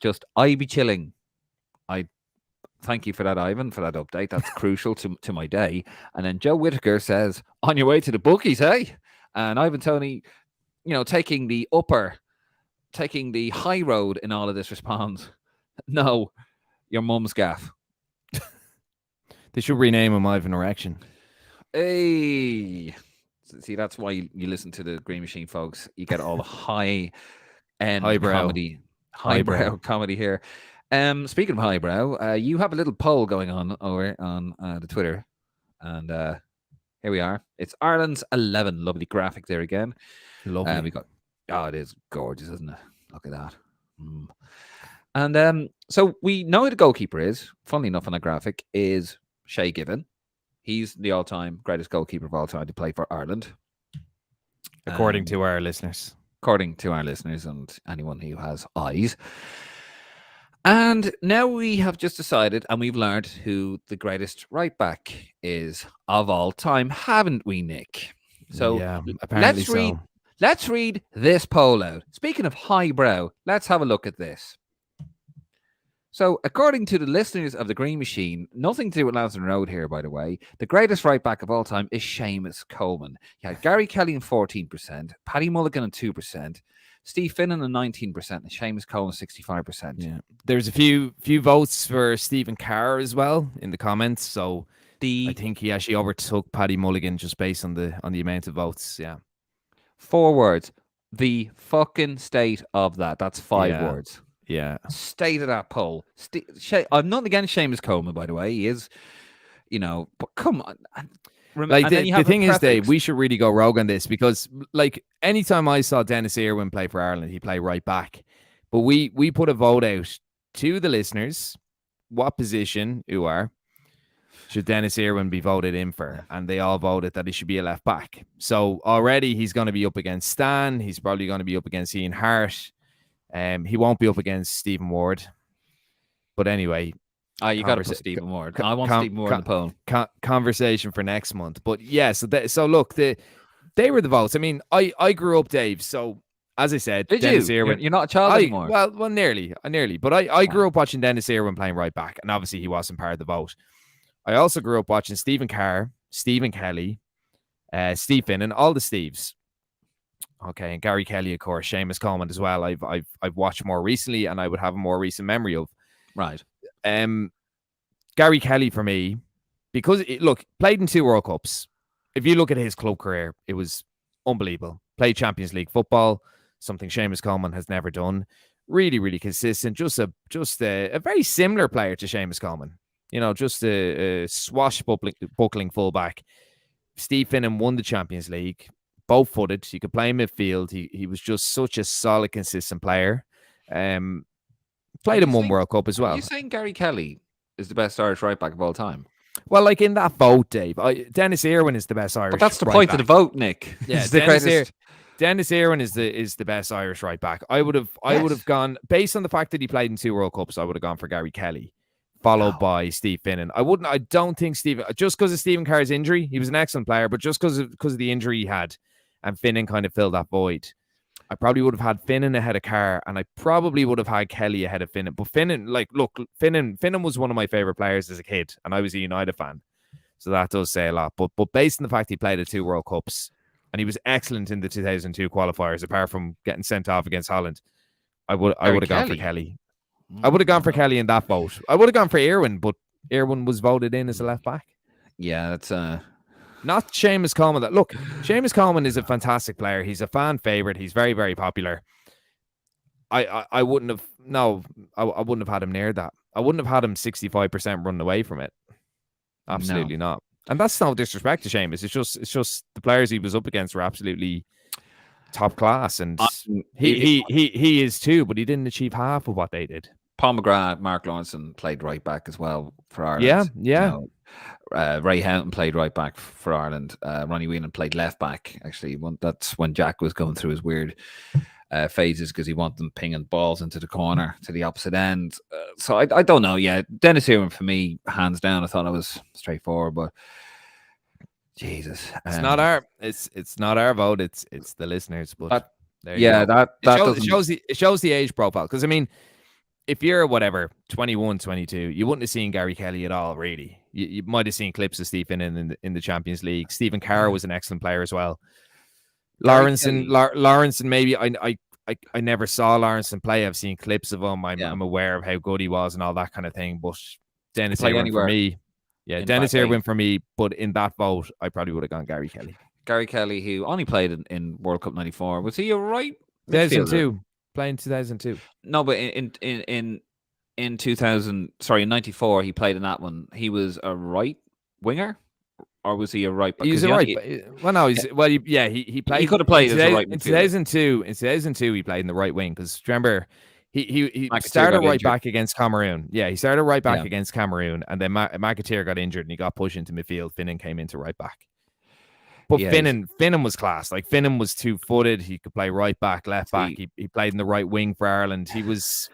Just I be chilling. I thank you for that, Ivan, for that update. That's crucial to my day. And then Joe Whittaker says, on your way to the bookies, hey? And Ivan Toney, taking the high road in all of this responds, no, your mum's gaff. They should rename him Ivan Erection. Hey. See, that's why you listen to the Green Machine, folks. You get all the high-end highbrow comedy here. Speaking of highbrow, you have a little poll going on over on the Twitter, and here we are. It's Ireland's 11. Lovely graphic there again. Lovely. It is gorgeous, isn't it? Look at that. And so we know who the goalkeeper is. Funnily enough, on the graphic is Shay Given. He's the all-time greatest goalkeeper of all time to play for Ireland, according to our listeners. According to our listeners and anyone who has eyes. And now we have just decided, and we've learned who the greatest right back is of all time, haven't we, Nick? So yeah, apparently let's read this poll out. Speaking of highbrow, let's have a look at this. So, according to the listeners of the Green Machine, nothing to do with Lansdowne Road here, by the way, the greatest right back of all time is Seamus Coleman. You had Gary Kelly on 14%, Paddy Mulligan on 2%, Steve Finnan on 19%, and Seamus Coleman 65%. Yeah, there's a few votes for Stephen Carr as well in the comments. So I think he actually overtook Paddy Mulligan just based on the amount of votes. Yeah, 4 words: the fucking state of that. That's 5 words. Yeah. State of that poll. I'm not against Seamus Coleman, by the way. He is, but come on. Like and then the you have thing is, Dave, prefix. we should really go rogue on this because, like, anytime I saw Dennis Irwin play for Ireland, he played right back. But we put a vote out to the listeners: what position, should Dennis Irwin be voted in for? And they all voted that he should be a left back. So already he's going to be up against Stan. He's probably going to be up against Ian Hart. He won't be up against Stephen Ward. But anyway, You got to put Stephen Ward. I want Stephen Ward in the poll. Conversation for next month. But yeah, so look, they were the votes. I mean, I grew up, Dave. So as I said, Did Dennis you? Irwin. You're not a child anymore. Well, nearly. But I grew up watching Dennis Irwin playing right back, and obviously he wasn't part of the vote. I also grew up watching Stephen Carr, Stephen Kelly, Steve Finnan, all the Steves. Okay, and Gary Kelly, of course, Seamus Coleman as well. I've watched more recently, and I would have a more recent memory of. Right. Gary Kelly for me, because played in 2 World Cups. If you look at his club career, it was unbelievable. Played Champions League football, something Seamus Coleman has never done. Really, really consistent. Just a very similar player to Seamus Coleman. Just a swashbuckling fullback. Steve Finnan won the Champions League, both-footed. He could play midfield. He was just such a solid, consistent player. Played in 1 World Cup as well. Are you saying Gary Kelly is the best Irish right back of all time? Well, like in that vote, Dave, Dennis Irwin is the best Irish. But that's the right point back. of the vote, Nick. Yeah, Dennis Irwin is the best Irish right back. I would have gone based on the fact that he played in 2 World Cups. I would have gone for Gary Kelly, followed by Steve Finnan. I don't think Steve, just because of Stephen Carr's injury, he was an excellent player, but just because of the injury he had, and Finnan kind of filled that void. I probably would have had Finnan ahead of Carr, and I probably would have had Kelly ahead of Finnan. But Finnan was one of my favorite players as a kid, and I was a United fan, so that does say a lot. But based on the fact he played at 2 World Cups, and he was excellent in the 2002 qualifiers, apart from getting sent off against Holland, I would have gone for Kelly. I would have gone for Kelly in that vote. I would have gone for Irwin, but Irwin was voted in as a left back. Yeah, that's not Seamus Coleman. Seamus Coleman is a fantastic player. He's a fan favorite. He's very, very popular. I wouldn't have had him near that. I wouldn't have had him 65% running away from it. Absolutely not. And that's no disrespect to Seamus. It's just the players he was up against were absolutely top class, and he is too, but he didn't achieve half of what they did. Paul McGrath, Mark Lawrenson played right back as well for Ireland. Yeah. Ray Houghton played right back for Ireland. Ronnie Whelan played left back. Actually, that's when Jack was going through his weird phases because he wanted them pinging balls into the corner to the opposite end. So I don't know. Yeah, Dennis Irwin for me, hands down. I thought it was straightforward, but Jesus, it's not our vote. It's the listeners. But it shows the age profile. Because I mean, if you're 21, 22, you wouldn't have seen Gary Kelly at all, really. You might have seen clips of Stephen in the Champions League. Stephen Carr was an excellent player as well. Lawrenson, maybe I never saw Lawrenson play. I've seen clips of him. I'm aware of how good he was and all that kind of thing. But Dennis Irwin for me. Yeah, Dennis Irwin for me, but in that vote, I probably would have gone Gary Kelly. Gary Kelly, who only played in World Cup '94, was he a right? 2002, playing 2002. No, but in 2000, sorry, in '94, he played in that one. He was a right winger, or was he a right? He was a right. He played. He could have played as a right in 2002. In 2002, he played in the right wing because remember. He McAteer started right injured. back against Cameroon. Yeah, he started right back against Cameroon, and then McAteer got injured and he got pushed into midfield. Finnan came into right back. But Finnan was class. Like Finnan was 2-footed. He could play right back, left back. He played in the right wing for Ireland. He was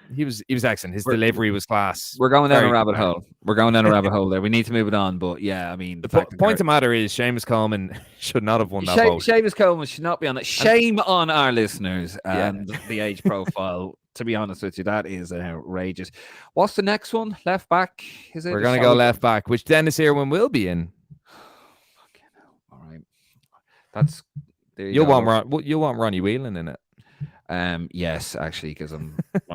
excellent. His delivery was class. We're going down a rabbit hole. We're going down a rabbit hole there. We need to move it on. But yeah, I mean, the point of the matter is Seamus Coleman should not have won that vote. Seamus Coleman should not be on it. Shame on our listeners and the age profile. To be honest with you, that is outrageous. What's the next one? Left back? Is it? We're going to go left back, which Dennis Irwin will be in. All right. That's you'll want Ronnie Whelan in it. Yes, actually, because Ronnie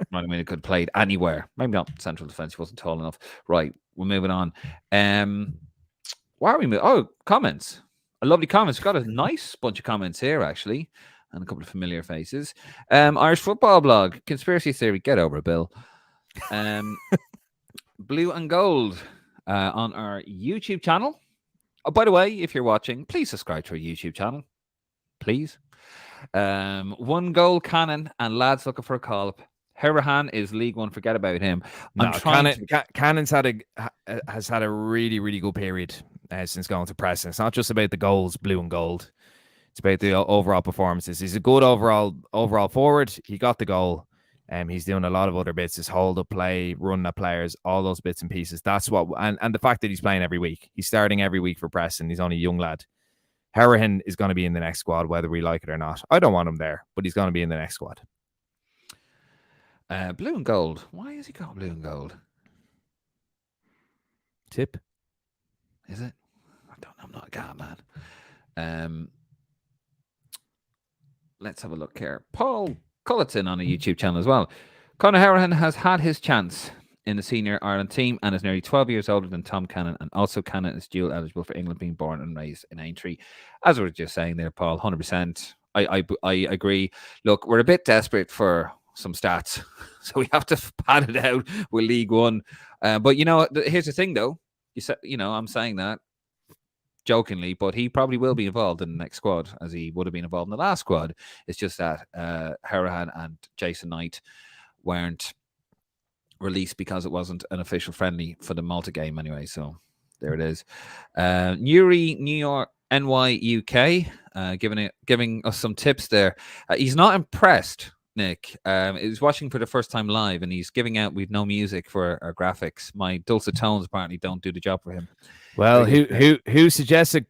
Whelan could have played anywhere. Maybe not central defense. He wasn't tall enough. Right. We're moving on. Why are we moving? Oh, comments. A lovely comments. We've got a nice bunch of comments here, actually. And a couple of familiar faces. Irish football blog, conspiracy theory, get over it, Bill. Blue and gold on our YouTube channel. Oh, by the way, if you're watching, please subscribe to our YouTube channel. Please. 1 goal Cannon and lads looking for a call-up. Herahan is League One. Forget about him. No, Cannon's has had a really, really good period since going to Preston. It's not just about the goals, blue and gold. It's about the overall performances. He's a good overall forward. He got the goal. He's doing a lot of other bits, his hold up play, running at players, all those bits and pieces. That's what, and the fact that he's playing every week. He's starting every week for Preston. He's only a young lad. Herahan is going to be in the next squad, whether we like it or not. I don't want him there, but he's going to be in the next squad. Blue and gold. Why is he called blue and gold? Tip. Is it? I don't know. I'm not a guy, man. Let's have a look here. Paul Culleton on a YouTube channel as well. Conor Herahan has had his chance in the senior Ireland team and is nearly 12 years older than Tom Cannon, and also Cannon is dual eligible for England, being born and raised in Aintree. As we were just saying there, Paul, 100%. I agree. Look, we're a bit desperate for some stats, so we have to pad it out with League One. But here's the thing, though. I'm saying that jokingly, but he probably will be involved in the next squad, as he would have been involved in the last squad. It's just that Herahan and Jason Knight weren't released because it wasn't an official friendly for the Malta game anyway. So there it is. Newry, New York, NY, UK, giving us some tips there. He's not impressed, Nick. He's watching for the first time live, and he's giving out with no music for our graphics. My dulcet tones apparently don't do the job for him. Well, who suggested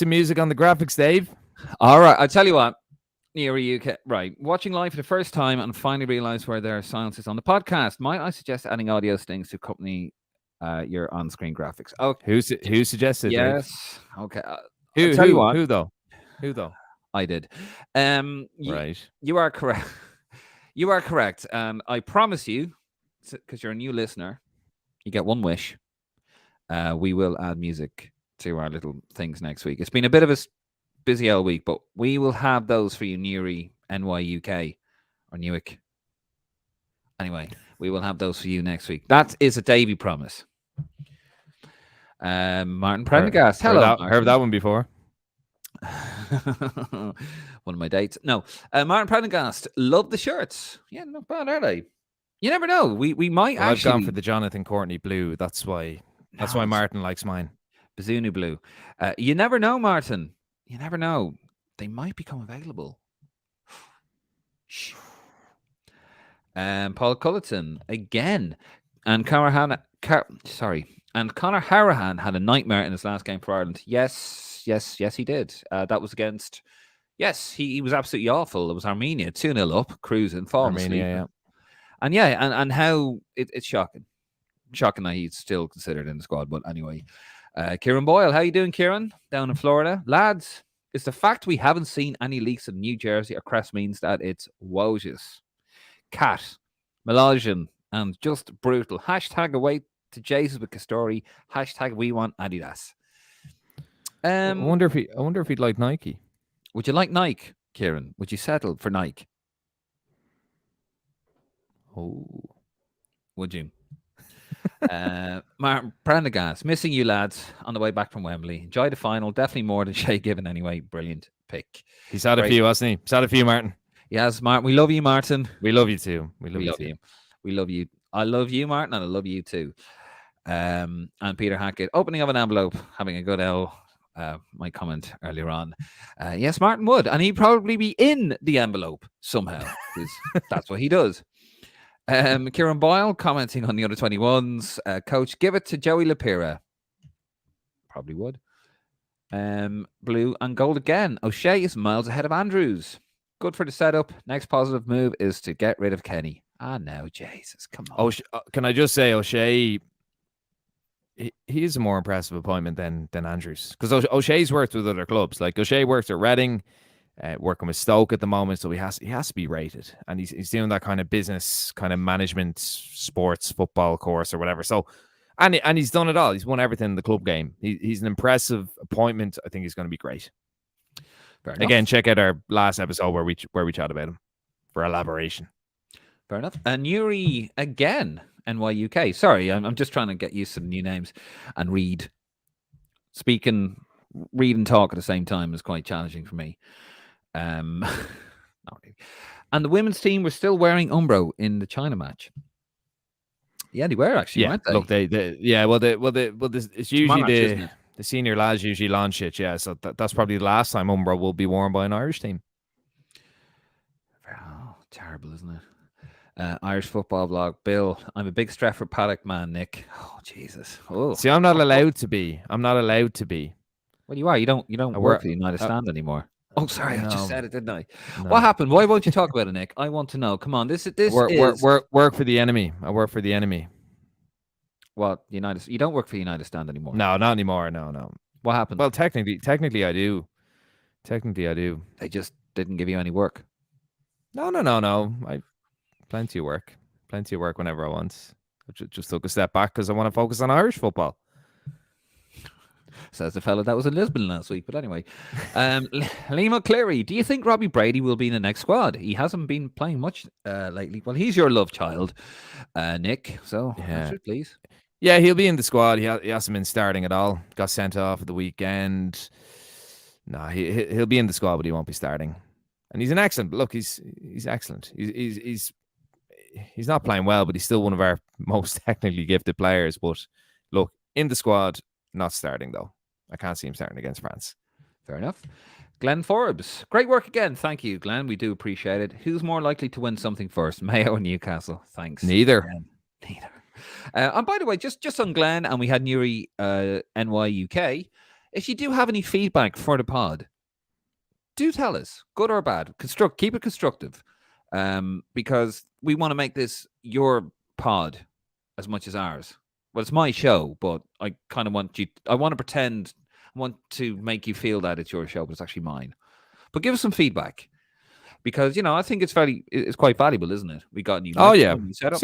music on the graphics, Dave? All right, I'll tell you what. Newry, UK, right. Watching live for the first time and finally realised where there are silences on the podcast. Might I suggest adding audio stings to accompany your on-screen graphics? Okay. Who suggested? Yes. Dave? Okay. Who though? I did. Right. You are correct. You are correct. And I promise you, because you're a new listener, you get one wish. We will add music to our little things next week. It's been a bit of a busy all week, but we will have those for you, Newry, NY, UK, or Newark. Anyway, we will have those for you next week. That is a Davy promise. Martin Prendergast. Hello. Heard that one before. One of my dates. No. Martin Prendergast. Love the shirts. Yeah, not bad, are they? You never know. We might actually... I've gone for the Jonathan Courtney blue. That's why Martin likes mine. Bazunu blue. You never know, Martin. You never know. They might become available. Shh. Paul Culleton again. And Conor Herahan had a nightmare in his last game for Ireland. Yes, he did. That was against... Yes, he was absolutely awful. It was Armenia, 2-0 up, cruising, falling asleep. Yeah. And how... It's shocking. Shocking that he's still considered in the squad. But anyway... Kieran Boyle, how you doing, Kieran? Down in Florida. Lads, is the fact we haven't seen any leaks in New Jersey or Crest means that it's wojus, cat, Malaysian, and just brutal. Hashtag away to Jesus with Castori. Hashtag we want Adidas. I wonder if he'd like Nike. Would you like Nike, Kieran? Would you settle for Nike? Oh, would you? Martin Prendergast, missing you lads on the way back from Wembley. Enjoy the final, definitely more than Shay Given anyway. Brilliant pick. He's had a few, hasn't he? He's had a few, Martin. Yes, Martin. We love you, Martin. We love you too. We love you. We love you. I love you, Martin, and I love you too. And Peter Hackett, opening of an envelope, having a good L. My comment earlier on. Yes, Martin would, and he'd probably be in the envelope somehow, because that's what he does. Kieran Boyle commenting on the under 21s. Coach, give it to Joey Lapira. Probably would. Blue and gold again. O'Shea is miles ahead of Andrews. Good for the setup. Next positive move is to get rid of Kenny. No, Jesus, come on. Can I just say, O'Shea, he is a more impressive appointment than Andrews, because O'Shea's worked with other clubs. Like O'Shea worked at Reading, working with Stoke at the moment, so he has to be rated, and he's doing that kind of business, kind of management, sports, football course or whatever. So, and he's done it all. He's won everything in the club game. He's an impressive appointment. I think he's going to be great. Again, check out our last episode where we chat about him for elaboration. Fair enough. And Newry again, NYUK. Sorry, I'm just trying to get used to the new names and read read and talk at the same time is quite challenging for me. Not really. And the women's team were still wearing Umbro in the China match. Yeah, they were actually, Yeah, weren't they? look, it's usually match, isn't it? the senior lads usually launch it. Yeah, so that's probably the last time Umbro will be worn by an Irish team. Oh, terrible, isn't it? Irish football blog. Bill, I'm a big Stratford Paddock man, Nick. Oh, Jesus. Oh. See, I'm not allowed to be. Well, you are. You don't I work for the United Stand anymore. Oh, sorry, I just no, said it, didn't I? no. What happened? Why won't you talk about it, Nick? I want to know. Come on, this is work for the enemy. I work for the enemy. What, United? You don't work for United Stand anymore. No, not anymore. No. What happened? Well, technically, I do. Technically, I do. They just didn't give you any work. No. I plenty of work whenever I want. I just took a step back because I want to focus on Irish football. Says the fella that was in Lisbon last week. But anyway, Liam O'Cleary, do you think Robbie Brady will be in the next squad? He hasn't been playing much lately. Well, he's your love child, Nick. So, answer, please. Yeah, he'll be in the squad. He hasn't been starting at all. Got sent off at the weekend. No, he'll be in the squad, but he won't be starting. And he's an excellent. Look, he's excellent. He's not playing well, but he's still one of our most technically gifted players. But look, in the squad, not starting though. I can't see him starting against France. Fair enough. Glenn Forbes, great work again. Thank you, Glenn. We do appreciate it. Who's more likely to win something first, Mayo or Newcastle? Thanks. Neither. Neither. And by the way, just on Glenn, and we had Newry NY UK. If you do have any feedback for the pod, do tell us, good or bad. Keep it constructive, because we want to make this your pod as much as ours. Well, it's my show, but I kind of want you. I want to make you feel that it's your show, but it's actually mine. But give us some feedback, because I think it's quite valuable, isn't it? We got new. New setup.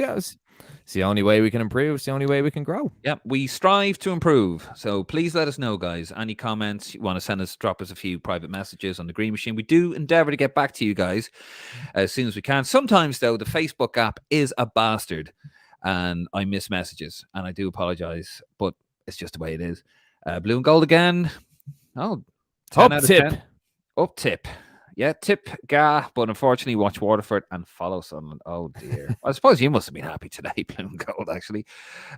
It's the only way we can improve. It's the only way we can grow. Yeah, we strive to improve. So please let us know, guys. Any comments you want to send us, drop us a few private messages on the Green Machine. We do endeavor to get back to you guys as soon as we can. Sometimes, though, the Facebook app is a bastard, and I miss messages, and I do apologize, but it's just the way it is. Blue and gold again. Oh, 10 out of 10. Up tip. Yeah, tip ga, but unfortunately watch Waterford and follow Sunderland. Oh dear. I suppose you must have been happy today, Blue and Gold, actually.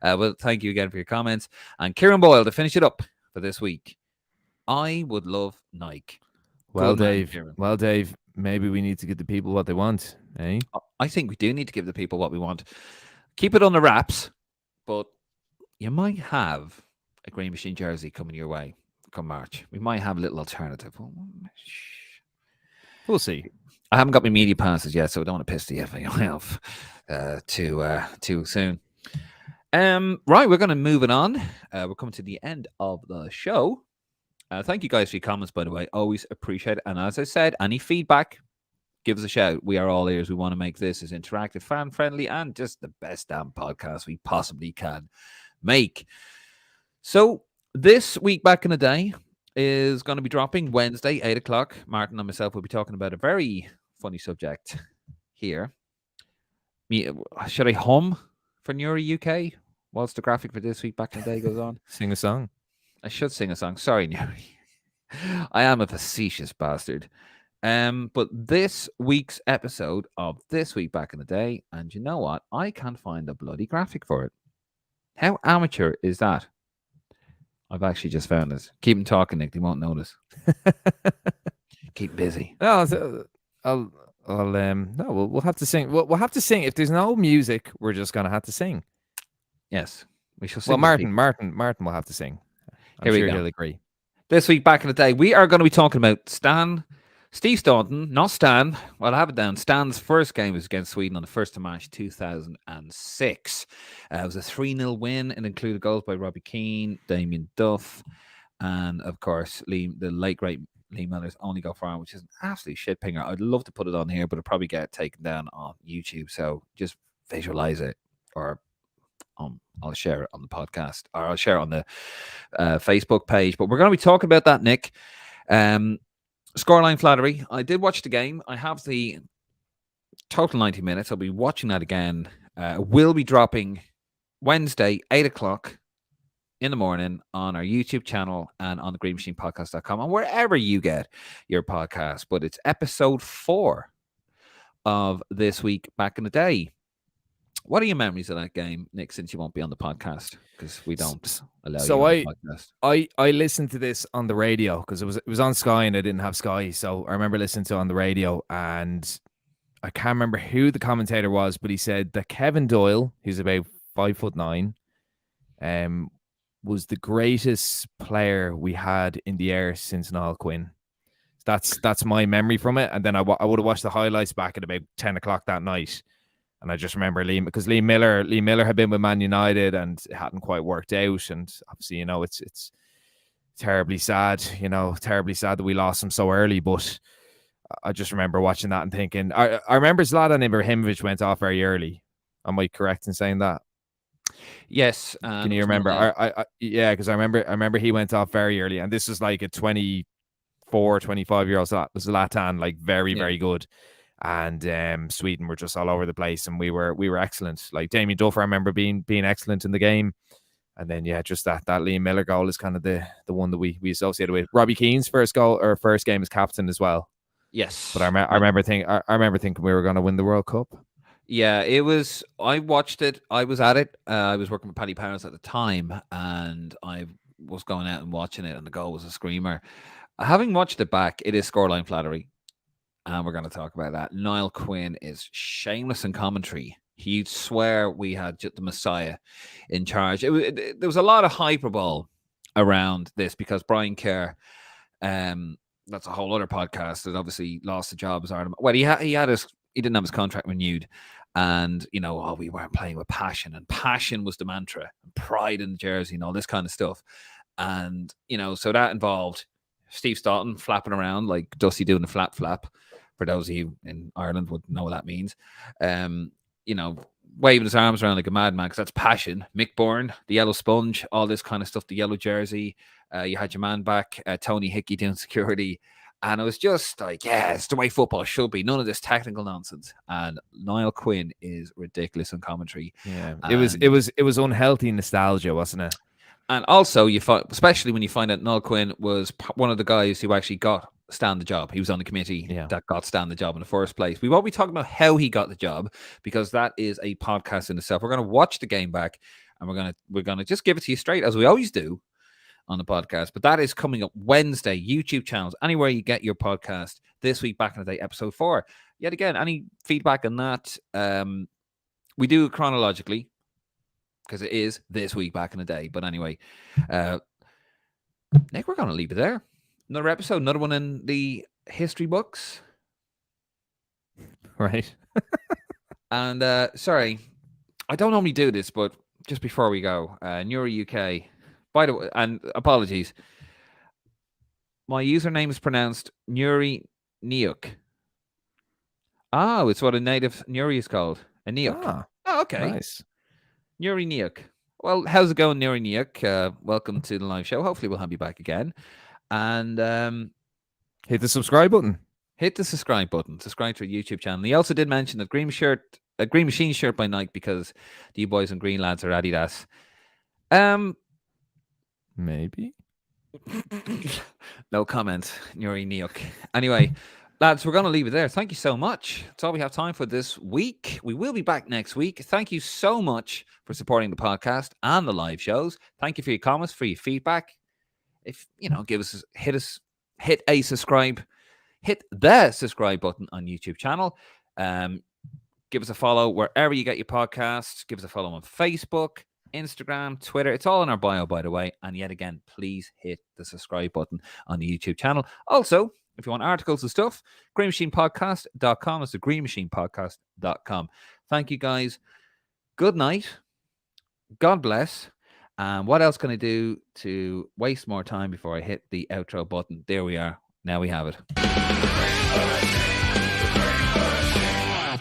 Well, thank you again for your comments. And Kieran Boyle, to finish it up for this week. I would love Nike. Well, Dave, maybe we need to give the people what they want, eh? I think we do need to give the people what we want. Keep it on the wraps, but you might have a Green Machine jersey coming your way come March. We might have a little alternative. We'll see. I haven't got my media passes yet, so I don't want to piss the FAI off too soon. Right, we're going to move it on. We're coming to the end of the show. Thank you guys for your comments, by the way. Always appreciate it. And as I said, any feedback, give us a shout. We are all ears. We want to make this as interactive, fan-friendly, and just the best damn podcast we possibly can make. So this week back in the day is going to be dropping Wednesday, 8 o'clock. Martin and myself will be talking about a very funny subject here. Should I hum for Newry UK whilst the graphic for this week back in the day goes on? Sing a song. I should sing a song. Sorry, Newry. I am a facetious bastard. But this week's episode of This Week Back in the Day, and you know what? I can't find a bloody graphic for it. How amateur is that? I've actually just found this. Keep them talking, Nick. They won't notice. Keep busy. No, we'll have to sing. We'll have to sing. If there's no music, we're just gonna have to sing. Yes, we shall sing. Well, Martin will have to sing. I'm sure he'll agree. This week back in the day, we are going to be talking about Steve Staunton, not Stan. Well, I have it down. Stan's first game was against Sweden on the 1st of March 2006. It was a 3-0 win. It included goals by Robbie Keane, Damien Duff, and of course, the late great Lee Miller's only go for, which is an absolute shit pinger. I'd love to put it on here, but it'll probably get taken down on YouTube. So just visualize it, or I'll share it on the podcast, or I'll share it on the Facebook page. But we're going to be talking about that, Nick. Scoreline flattery. I did watch the game. I have the total 90 minutes. I'll be watching that again. Will be dropping Wednesday, 8 o'clock. in the morning on our YouTube channel and on the greenmachinepodcast.com and wherever you get your podcast. But it's episode 4 of This Week Back in the Day. What are your memories of that game, Nick, since you won't be on the podcast? Because we don't allow you on the podcast. I listened to this on the radio because it was on Sky and I didn't have Sky. So I remember listening to it on the radio, and I can't remember who the commentator was, but he said that Kevin Doyle, who's about 5'9", was the greatest player we had in the air since Niall Quinn. That's my memory from it. And then I would have watched the highlights back at about 10 o'clock that night. And I just remember because Lee Miller had been with Man United and it hadn't quite worked out. And obviously, it's terribly sad, terribly sad that we lost him so early. But I just remember watching that and thinking, I remember Zlatan Ibrahimovic went off very early. Am I correct in saying that? Yes. Can you remember? Yeah, because I remember he went off very early. And this was like a 24, 25-year-old Zlatan, like very, very good. And Sweden were just all over the place, and we were excellent. Like Damien Duff, I remember being excellent in the game. And then just that Liam Miller goal is kind of the one that we associated with. Robbie Keane's first game as captain as well. Yes, but I remember thinking we were going to win the World Cup. Yeah, it was. I watched it. I was at it. I was working for Paddy Power's at the time, and I was going out and watching it, and the goal was a screamer. Having watched it back, it is scoreline flattery. And we're going to talk about that. Niall Quinn is shameless in commentary. He'd swear we had the Messiah in charge. There was a lot of hyperbole around this because Brian Kerr, that's a whole other podcast, that obviously lost the job as Ireland. Well, he didn't have his contract renewed, and we weren't playing with passion, and passion was the mantra, and pride in the jersey, and all this kind of stuff. And so that involved Steve Staunton flapping around like Dusty doing the flap. For those of you in Ireland would know what that means. Waving his arms around like a madman, because that's passion. Mick Bourne, the yellow sponge, all this kind of stuff, the yellow jersey. You had your man back, Tony Hickey doing security. And it was just like, it's the way football should be. None of this technical nonsense. And Niall Quinn is ridiculous in commentary. Yeah, it was unhealthy nostalgia, wasn't it? And also, especially when you find out Niall Quinn was one of the guys who actually got Stan the job. He was on the committee that got Stan the job in the first place. We won't be talking about how he got the job, because that is a podcast in itself. We're going to watch the game back, and we're going to just give it to you straight, as we always do on the podcast. But that is coming up Wednesday. YouTube channels, anywhere you get your podcast. This Week Back in the Day, episode 4. Yet again, any feedback on that? We do it chronologically, because it is This Week Back in the Day. But anyway, Nick, we're going to leave it there. Another episode, another one in the history books. Right. And sorry, I don't normally do this, but just before we go, Nuri UK, by the way, and apologies, my username is pronounced Nuri Niuk. Oh, it's what a native Nuri is called. A Niuk. Oh, okay. Nice. Nuri Niuk. Well, how's it going, Nuri Niuk? Welcome to the live show. Hopefully we'll have you back again. And hit the subscribe button. Hit the subscribe button. Subscribe to our YouTube channel. He also did mention that Green Machine shirt by Nike, because the boys and green lads are Adidas. Maybe. No comment, Nuri Niuk. Anyway, lads, we're going to leave it there. Thank you so much. That's all we have time for this week. We will be back next week. Thank you so much for supporting the podcast and the live shows. Thank you for your comments, for your feedback. If hit the subscribe button on YouTube channel. Give us a follow wherever you get your podcasts. Give us a follow on Facebook, Instagram, Twitter. It's all in our bio, by the way. And yet again, please hit the subscribe button on the YouTube channel. Also, if you want articles and stuff, greenmachinepodcast.com. It's the greenmachinepodcast.com. Thank you, guys. Good night. God bless. And what else can I do to waste more time before I hit the outro button? There we are. Now we have it.